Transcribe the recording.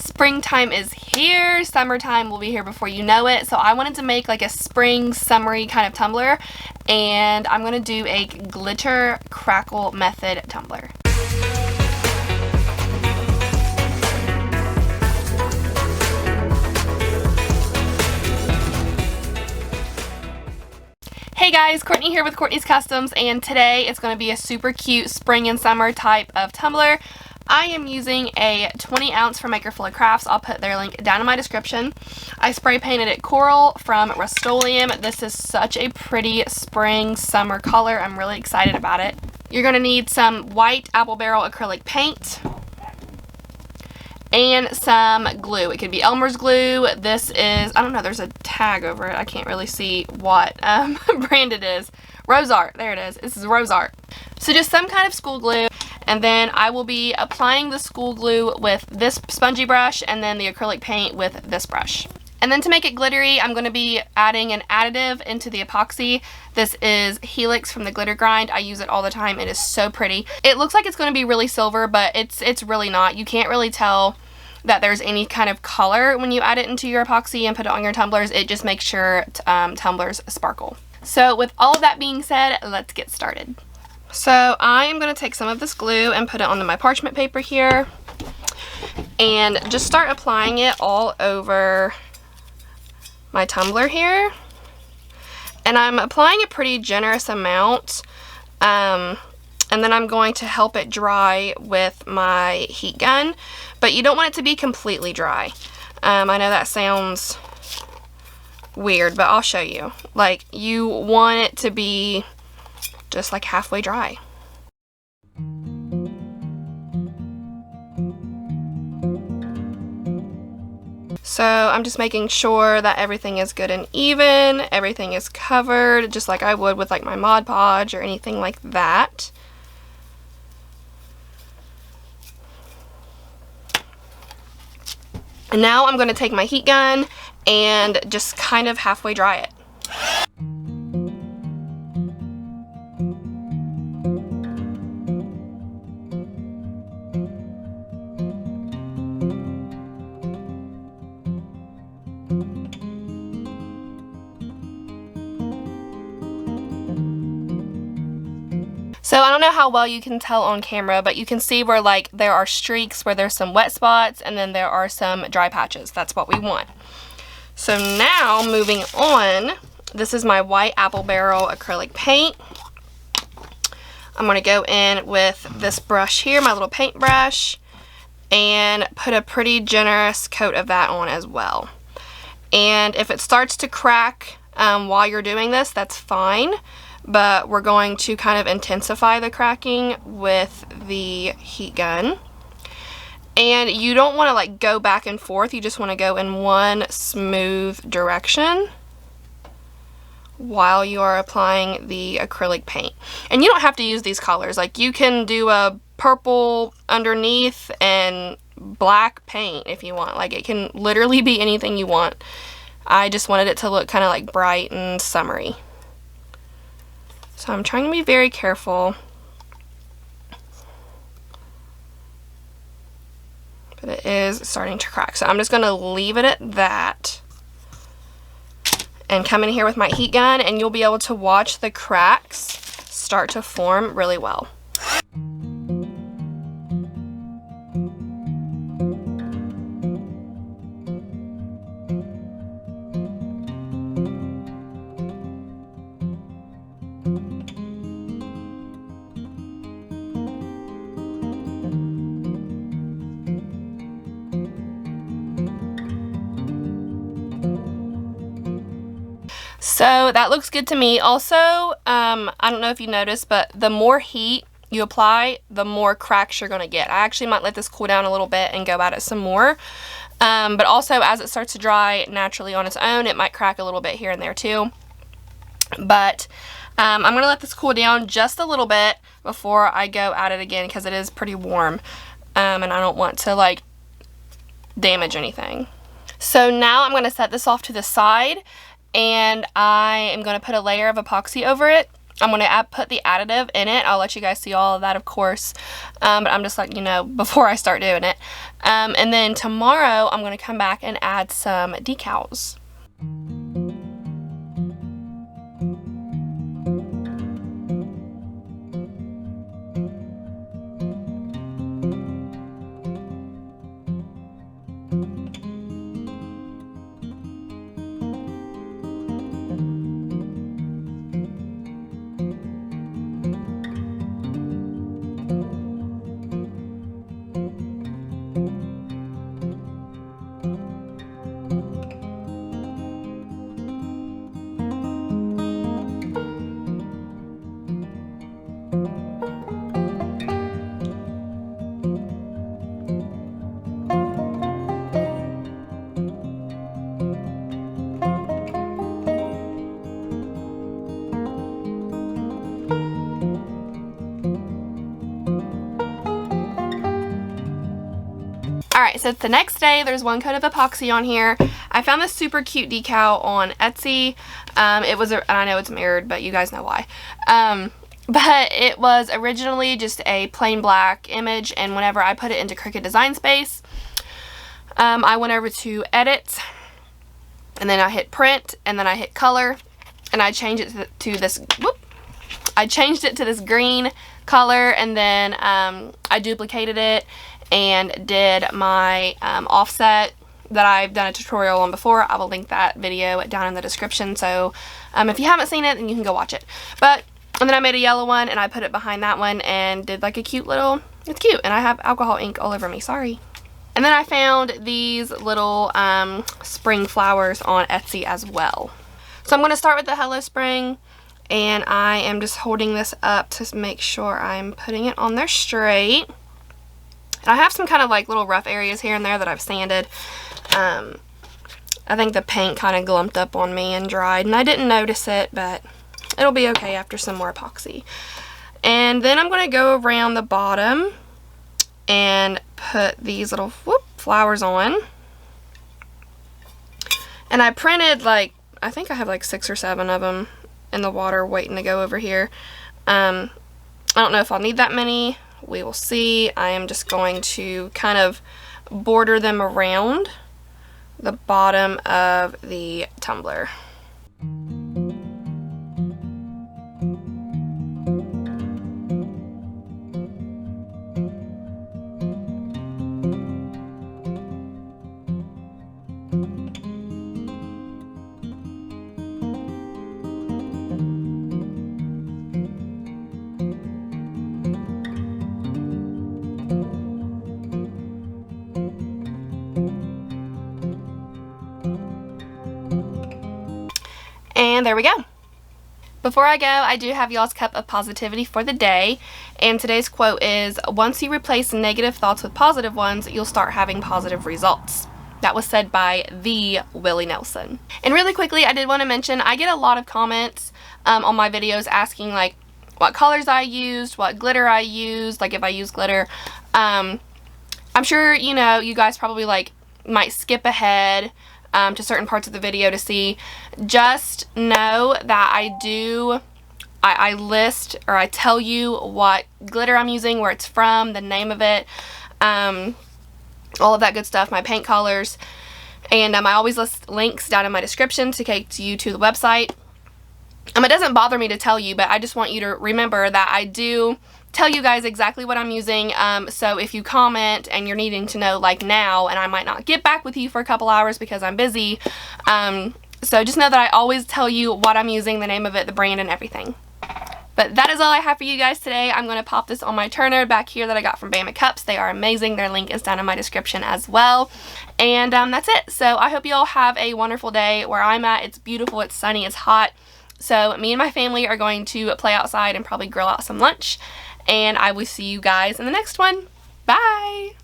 Springtime is here. Summertime will be here before you know it. So I wanted to make like a spring summery kind of tumbler, and I'm going to do a glitter crackle method tumbler. Hey guys, Courtney here with Courtney's Customs, and today it's going to be a super cute spring and summer type of tumbler. I am using a 20 ounce from Maker Full of Crafts. I'll put their link down in my description. I spray painted it coral from Rust-Oleum. This is such a pretty spring summer color. I'm really excited about it. You're going to need some white apple barrel acrylic paint and some glue. It could be Elmer's glue. This is, I don't know, there's a tag over it. I can't really see what brand it is. Rose Art, there it is. This is Rose Art. So just some kind of school glue, and then I will be applying the school glue with this spongy brush and then the acrylic paint with this brush. And then to make it glittery, I'm going to be adding an additive into the epoxy. This is Helix from the Glitter Grind. I use it all the time. It is so pretty. It looks like it's going to be really silver, but it's really not. You can't really tell that there's any kind of color when you add it into your epoxy and put it on your tumblers. It just makes sure tumblers sparkle. So with all of that being said, let's get started. So I am going to take some of this glue and put it onto my parchment paper here and just start applying it all over my tumbler here. And I'm applying a pretty generous amount, and then I'm going to help it dry with my heat gun, but you don't want it to be completely dry. I know that sounds weird, but I'll show you. Like, you want it to be just like halfway dry. So I'm just making sure that everything is good and even, everything is covered, just like I would with like my Mod Podge or anything like that. And now I'm going to take my heat gun and just kind of halfway dry it. So I don't know how well you can tell on camera, but you can see where like there are streaks where there's some wet spots and then there are some dry patches. That's what we want. So now moving on, this is my white apple barrel acrylic paint. I'm going to go in with this brush here, my little paint brush, and put a pretty generous coat of that on as well. And if it starts to crack while you're doing this, that's fine. But we're going to kind of intensify the cracking with the heat gun. And you don't want to like go back and forth, you just want to go in one smooth direction while you are applying the acrylic paint. And you don't have to use these colors, like you can do a purple underneath and black paint if you want. Like, it can literally be anything you want. I just wanted it to look kind of like bright and summery. So I'm trying to be very careful, but it is starting to crack. So I'm just going to leave it at that and come in here with my heat gun, and you'll be able to watch the cracks start to form really well. So that looks good to me. Also, I don't know if you noticed, but the more heat you apply, the more cracks you're going to get. I actually might let this cool down a little bit and go at it some more. But also, as it starts to dry naturally on its own, it might crack a little bit here and there too. But I'm going to let this cool down just a little bit before I go at it again, because it is pretty warm. And I don't want to like damage anything. So now I'm going to set this off to the side, and I am going to put a layer of epoxy over it. I'm going to put the additive in it. I'll let you guys see all of that, of course, but I'm just letting you know before I start doing it. And then tomorrow I'm going to come back and add some decals. Alright, so it's the next day. There's one coat of epoxy on here. I found this super cute decal on Etsy. I know it's mirrored, but you guys know why. But it was originally just a plain black image, and whenever I put it into Cricut Design Space, I went over to Edit, and then I hit Print, and then I hit Color, and I changed it to this, I changed it to this green color, and then I duplicated it and did my offset that I've done a tutorial on before. I will link that video down in the description, so if you haven't seen it, then you can go watch it. And then I made a yellow one, and I put it behind that one and did like a cute little, it's cute, and I have alcohol ink all over me, sorry. And then I found these little spring flowers on Etsy as well. So I'm going to start with the Hello Spring, and I am just holding this up to make sure I'm putting it on there straight. And I have some kind of like little rough areas here and there that I've sanded. I think the paint kind of glumped up on me and dried, and I didn't notice it, but it'll be okay after some more epoxy. And then I'm going to go around the bottom and put these little flowers on. And I printed like, I think I have like 6 or 7 of them in the water waiting to go over here. I don't know if I'll need that many. We will see. I am just going to kind of border them around the bottom of the tumbler. And there we go. Before I go, I do have y'all's cup of positivity for the day, and today's quote is, "Once you replace negative thoughts with positive ones, you'll start having positive results." That was said by the Willie Nelson. And really quickly, I did want to mention, I get a lot of comments on my videos asking like what colors I used, what glitter I used, like if I use glitter. I'm sure, you know, you guys probably like might skip ahead to certain parts of the video to see. Just know that I list, or I tell you what glitter I'm using, where it's from, the name of it, all of that good stuff, my paint colors, and I always list links down in my description to take you to the website. It doesn't bother me to tell you, but I just want you to remember that I do tell you guys exactly what I'm using, so if you comment and you're needing to know like now, and I might not get back with you for a couple hours because I'm busy, so just know that I always tell you what I'm using, the name of it, the brand, and everything. But that is all I have for you guys today. I'm going to pop this on my turner back here that I got from Bama Cups. They are amazing. Their link is down in my description as well. And that's it. So I hope you all have a wonderful day. Where I'm at, it's beautiful, it's sunny, it's hot. So me and my family are going to play outside and probably grill out some lunch. And I will see you guys in the next one. Bye!